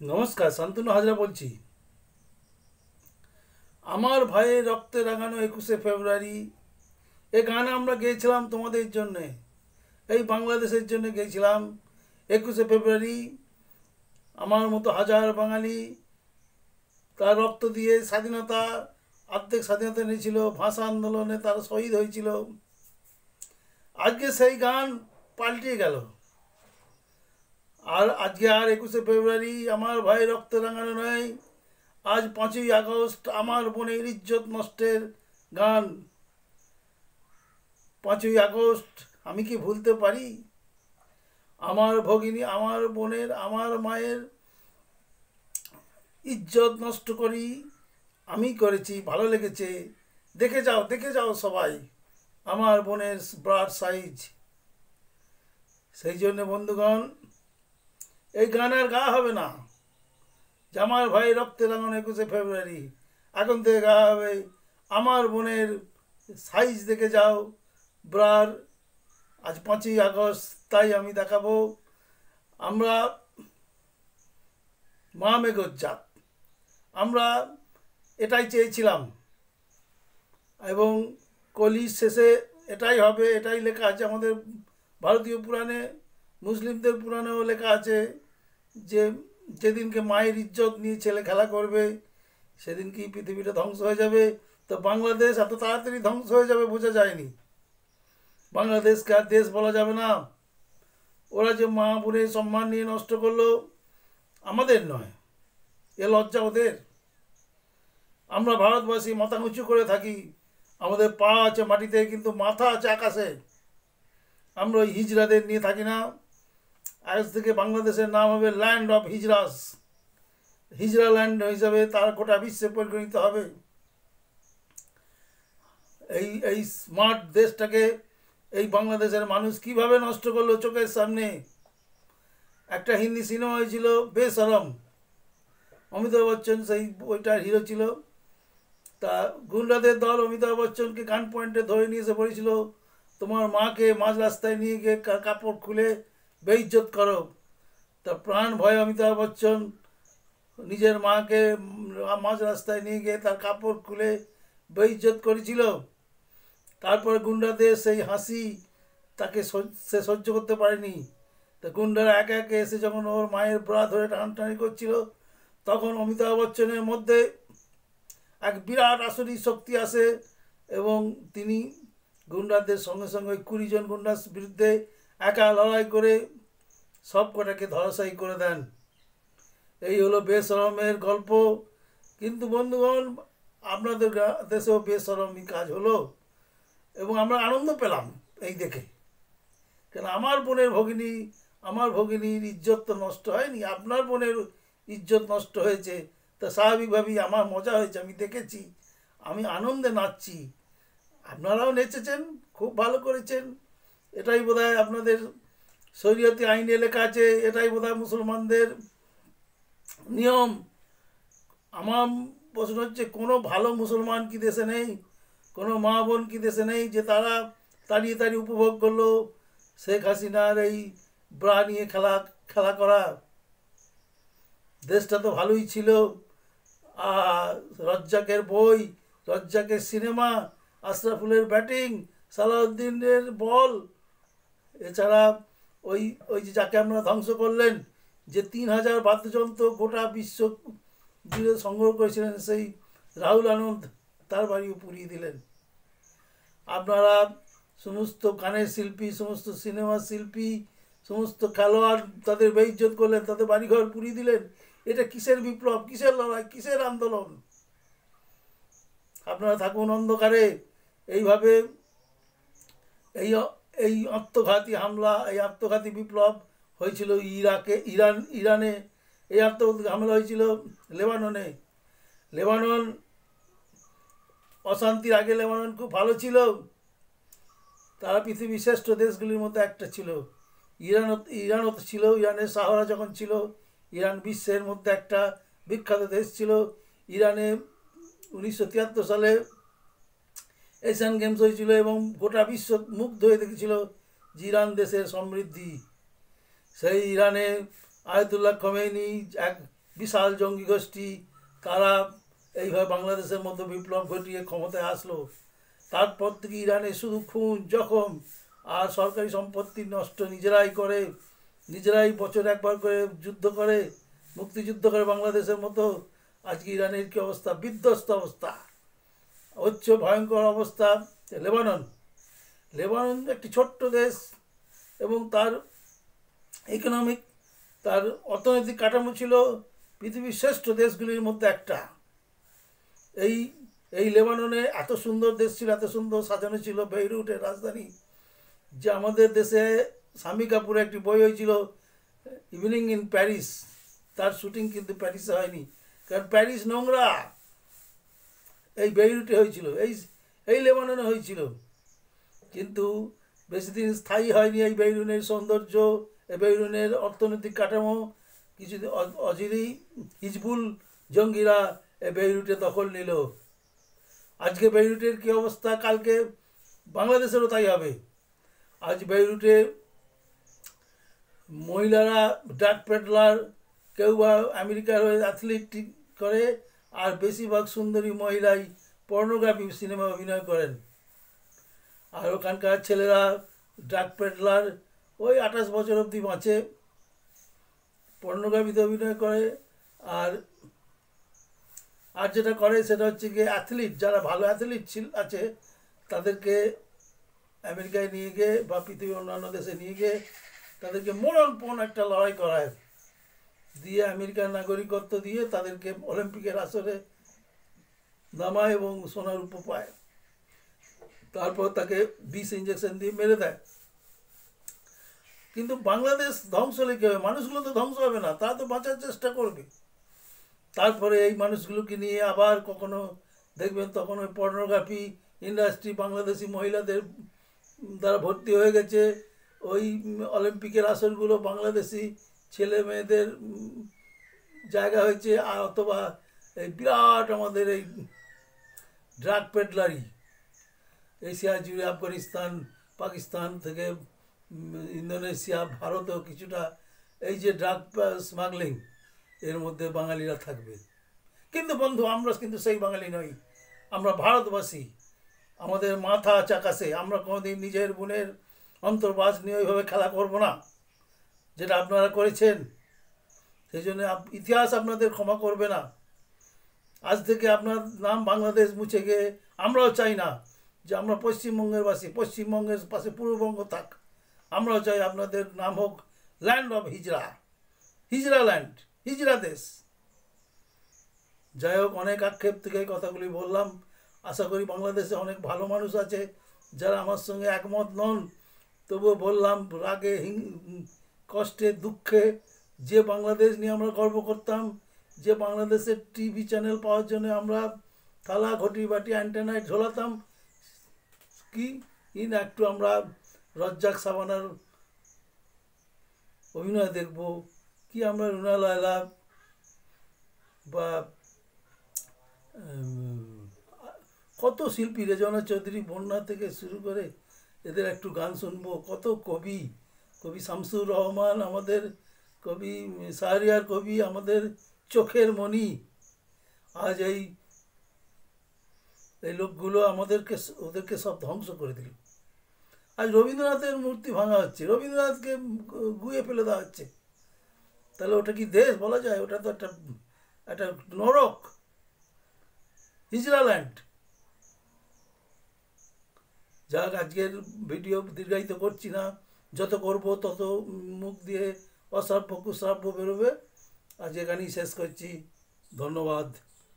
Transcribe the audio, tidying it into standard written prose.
নমস্কার, শান্তনু হাজরা বলছি। আমার ভাইয়ের রক্তে রাঙানো 21শে ফেব্রুয়ারি এ গান আমরা গেয়েছিলাম তোমাদের জন্যে, এই বাংলাদেশের জন্য গেয়েছিলাম। 21শে ফেব্রুয়ারি আমার মতো হাজার বাঙালি তার রক্ত দিয়ে স্বাধীনতা, অর্ধেক স্বাধীনতা নিয়েছিল, ভাষা আন্দোলনে তারা শহীদ হয়েছিল। আজকে সেই গান পাল্টে গেল, আর আজকে আর 21শে ফেব্রুয়ারি আমার ভাই রক্ত রাঙানো নয়, আজ 5ই আগস্ট আমার বোনের ইজ্জত নষ্টের গান। 5ই আগস্ট আমি কি ভুলতে পারি? আমার ভগিনী, আমার বোনের, আমার মায়ের ইজ্জত নষ্ট করি আমি করেছি, ভালো লেগেছে। দেখে যাও, দেখে যাও সবাই আমার বোনের ব্রাড সাইজ। সেই জন্য বন্ধুগণ, এই গান আর গা হবে না যে আমার ভাই রক্তে রাঙানো 21শে ফেব্রুয়ারি। এখন থেকে গা হবে আমার বোনের সাইজ দেখে যাও ব্রার। আজ 5ই আগস্ট, তাই আমি দেখাবো আমরা মা মেঘজ্জাত। আমরা এটাই চেয়েছিলাম, এবং কলির শেষে এটাই হবে, এটাই লেখা আছে আমাদের ভারতীয় পুরাণে। মুসলিমদের পুরাণেও লেখা আছে যে যেদিনকে মায়ের ইজ্জত নিয়ে ছেলে খেলা করবে সেদিনকেই পৃথিবীটা ধ্বংস হয়ে যাবে। তো বাংলাদেশ এত তাড়াতাড়ি ধ্বংস হয়ে যাবে বোঝা যায়নি। বাংলাদেশকে আর দেশ বলা যাবে না। ওরা যে মা বোনের সম্মান নিয়ে নষ্ট করলো, আমাদের নয়, এ লজ্জা ওদের। আমরা ভারতবাসী মাথা উঁচু করে থাকি, আমাদের পা আছে মাটিতে কিন্তু মাথা আছে আকাশে। আমরা ওই হিজড়াদের নিয়ে থাকি না। আজ থেকে বাংলাদেশের নাম হবে land of hijras. Hijra land হিসাবে তার গোটা বিশ্বে পরিগণিত হবে। এই এই স্মার্ট দেশটাকে এই বাংলাদেশের মানুষ কিভাবে নষ্ট করলো চোখের সামনে। একটা হিন্দি সিনেমা হয়েছিল বেসরম, অমিতাভ বচ্চন সেই ওইটার হিরো ছিল। তা গুন্ডাদের দল অমিতাভ বচ্চনকে গান পয়েন্টে ধরে নিয়ে এসে বলেছিল, তোমার মাকে মাঝ রাস্তায় নিয়ে গিয়ে কাপড় খুলে বেইজ্জত করো। তা প্রাণ ভয় অমিতাভ বচ্চন নিজের মাকে মাঝ রাস্তায় নিয়ে গিয়ে তার কাপড় খুলে বেইজ্জত করেছিল। তারপরে গুন্ডাদের সেই হাসি তাকে সে সহ্য করতে পারেনি। তা গুন্ডারা একে একে এসে যখন ওর মায়ের ব্রা ধরে টানাটানি করছিল, তখন অমিতাভ বচ্চনের মধ্যে এক বিরাট আসরি শক্তি আসে, এবং তিনি গুন্ডাদের সঙ্গে সঙ্গে 20 জন গুন্ডার বিরুদ্ধে একা লড়াই করে সব কটাকে ধরাশায়ী করে দেন। এই হলো বেশরমের গল্প। কিন্তু বন্ধুগণ, আপনাদের দেশেও বেশরমি কাজ হলো, এবং আমরা আনন্দ পেলাম এই দেখে। কেন আমার বোনের ভগিনী, আমার ভগিনীর ইজ্জত তো নষ্ট হয়নি, আপনার বোনের ইজ্জত নষ্ট হয়েছে। তা স্বাভাবিকভাবেই আমার মজা হয়েছে, আমি দেখেছি, আমি আনন্দে নাচছি। আপনারাও নেচেছেন, খুব ভালো করেছেন। এটাই বোধহয় আপনাদের শরীয়তে আইনে লেখা আছে, এটাই বোধহয় মুসলমানদের নিয়ম। আমার প্রশ্ন হচ্ছে, কোনো ভালো মুসলমান কি দেশে নেই? কোনো মা বোন কি দেশে নেই যে তারা তাড়িয়ে তাড়িয়ে উপভোগ করলো শেখ হাসিনার এই ব্রা নিয়ে খেলা খেলা করা? দেশটা তো ভালোই ছিল। রজ্জাকের বই, রজ্জাকের সিনেমা, আশরাফুলের ব্যাটিং, সালাউদ্দিনের বল, এছাড়া ওই ওই যে যাকে আমরা ধ্বংস করলেন, যে 3000 বাদ্যযন্ত্র গোটা বিশ্ব জুড়ে সংগ্রহ করেছিলেন, সেই রাহুল আনন্দ, তার বাড়িও পুড়িয়ে দিলেন। আপনারা সমস্ত গানের শিল্পী, সমস্ত সিনেমার শিল্পী, সমস্ত খেলোয়াড় তাদের বেইজ্জত করলেন, তাদের বাড়িঘর পুড়িয়ে দিলেন। এটা কিসের বিপ্লব, কিসের লড়াই, কিসের আন্দোলন? আপনারা থাকুন অন্ধকারে। এইভাবে এই এই আত্মঘাতী হামলা, এই আত্মঘাতী বিপ্লব হয়েছিল ইরানে। এই আত্মঘাতী হামলা হয়েছিল লেবাননে। লেবানন অশান্তির আগে লেবানন খুব ভালো ছিল, তারা পৃথিবীর শ্রেষ্ঠ দেশগুলির মধ্যে একটা ছিল। ইরানও ছিল, ইরানের শাহরা যখন ছিল, ইরান বিশ্বের মধ্যে একটা বিখ্যাত দেশ ছিল। ইরানে 1973 সালে এশিয়ান গেমস হয়েছিল, এবং গোটা বিশ্ব মুগ্ধ হয়ে দেখেছিল যে ইরান দেশের সমৃদ্ধি। সেই ইরানে আয়াতুল্লাহ খোমেনি এক বিশাল জঙ্গি গোষ্ঠী, তারা এইভাবে বাংলাদেশের মধ্যে বিপ্লব ঘটিয়ে ক্ষমতায় আসলো। তারপর থেকে ইরানে শুধু খুন জখম আর সরকারি সম্পত্তি নষ্ট নিজেরাই করে, নিজেরাই বছর একবার করে যুদ্ধ করে, মুক্তিযুদ্ধ করে বাংলাদেশের মতো। আজকে ইরানের কী অবস্থা, বিধ্বস্ত অবস্থা হচ্ছে, ভয়ঙ্কর অবস্থা। লেবানন, লেবানন একটি ছোট্ট দেশ এবং তার ইকোনমিক, তার অর্থনৈতিক কাঠামো ছিল পৃথিবীর শ্রেষ্ঠ দেশগুলির মধ্যে একটা। এই এই লেবাননে এত সুন্দর দেশ ছিল, এত সুন্দর সাজানো ছিল বেইরুটের রাজধানী, যে আমাদের দেশে স্বামী কাপুরের একটি বই হয়েছিল ইভিনিং ইন প্যারিস, তার শুটিং কিন্তু প্যারিসে হয়নি, কারণ প্যারিস নোংরা। এই বেইরুটে হয়েছিল, এই লেবাননে হয়েছিল, কিন্তু বেশি দিন স্থায়ী হয়নি এই বেইরুনের সৌন্দর্য, এই বেইরুনের অর্থনৈতিক কাঠামো। কিছুদিন অচিরেই হিজবুল জঙ্গিরা এই বেইরুটে দখল নিল। আজকে বেইরুটের কী অবস্থা, কালকে বাংলাদেশেরও তাই হবে। আজ বেইরুটে মহিলারা ড্রাগ পেডলার, কেউ বা আমেরিকার হয়ে অ্যাথলিট করে, আর বেশিরভাগ সুন্দরী মহিলাই পর্নোগ্রাফি সিনেমা অভিনয় করেন। আর ওখানকার ছেলেরা ড্রাগ পেডলার, ওই 28 বছর অবধি বাঁচে, পর্নোগ্রাফিতে অভিনয় করে। আর আর যেটা করে সেটা হচ্ছে গিয়ে অ্যাথলিট, যারা ভালো অ্যাথলিট আছে তাদেরকে আমেরিকায় নিয়ে গিয়ে বা পৃথিবীর অন্যান্য দেশে নিয়ে গিয়ে তাদেরকে মরণপণ একটা লড়াই করায়, দিয়ে আমেরিকার নাগরিকত্ব দিয়ে তাদেরকে অলিম্পিকের আসরে নামায় এবং সোনার রূপো পায়। তারপর তাকে 20 ইঞ্জেকশন দিয়ে মেরে দেয়। কিন্তু বাংলাদেশ ধ্বংস হলে কী হবে? মানুষগুলো তো ধ্বংস হবে না, তারা তো বাঁচার চেষ্টা করবে। তারপরে এই মানুষগুলোকে নিয়ে আবার কখনো দেখবেন তখন ওই পর্নোগ্রাফি ইন্ডাস্ট্রি বাংলাদেশি মহিলাদের দ্বারা ভর্তি হয়ে গেছে। ওই অলিম্পিকের আসরগুলো বাংলাদেশি ছেলে মেয়েদের জায়গা হয়েছে। আর অথবা এই বিরাট আমাদের এই ড্রাগ পেডলারি, এশিয়া জুড়ে আফগানিস্তান, পাকিস্তান থেকে ইন্দোনেশিয়া, ভারতেও কিছুটা এই যে ড্রাগ স্মাগলিং, এর মধ্যে বাঙালিরা থাকবে। কিন্তু বন্ধু, আমরা কিন্তু সেই বাঙালি নই, আমরা ভারতবাসী। আমাদের মাথা আছে আকাশে। আমরা কোনোদিন নিজের বোনের অন্তর্বাস নিয়ে ওইভাবে খেলা করব না, যেটা আপনারা করেছেন। সেই জন্য ইতিহাস আপনাদের ক্ষমা করবে না। আজ থেকে আপনার নাম বাংলাদেশ মুছে গিয়ে, আমরাও চাই না যে আমরা পশ্চিমবঙ্গের বাসী, পশ্চিমবঙ্গের পাশে পূর্ববঙ্গ থাক। আমরাও চাই আপনাদের নাম হোক land of hijra, hijra land, হিজরা দেশ। যাই হোক, অনেক আক্ষেপ থেকে কথাগুলি বললাম। আশা করি বাংলাদেশে অনেক ভালো মানুষ আছে যারা আমার সঙ্গে একমত নন, তবুও বললাম রাগে, কষ্টে, দুঃখে। যে বাংলাদেশ নিয়ে আমরা গর্ব করতাম, যে বাংলাদেশের টিভি চ্যানেল পাওয়ার জন্য আমরা থালা ঘটি বাটি অ্যান্টেনায় ঝোলাতাম, কি একটু আমরা রজ্জাক সাবানার অভিনয় দেখব, কি আমরা রুনা লায়লা বা কত শিল্পী, রেজওয়ানা চৌধুরী, বন্যা থেকে শুরু করে এদের একটু গান শুনবো। কত কবি, কবি শামসুর রহমান, আমাদের কবি শাহরিয়ার কবি, আমাদের চোখের মণি। আজ এই লোকগুলো ওদেরকে সব ধ্বংস করে দিল। আজ রবীন্দ্রনাথের মূর্তি ভাঙা হচ্ছে, রবীন্দ্রনাথকে গুয়ে ফেলে দেওয়া হচ্ছে। তাহলে ওটা কি দেশ বলা যায়? ওটা তো একটা নরক, হিজরাল্যান্ড। যাক, আজকের ভিডিও দীর্ঘায়িত করছি না, যত করব তত মুখ দিয়ে অশ্রাব্য কুশ্রাব্য বেরোবে। আজ এখানেই শেষ করছি। ধন্যবাদ।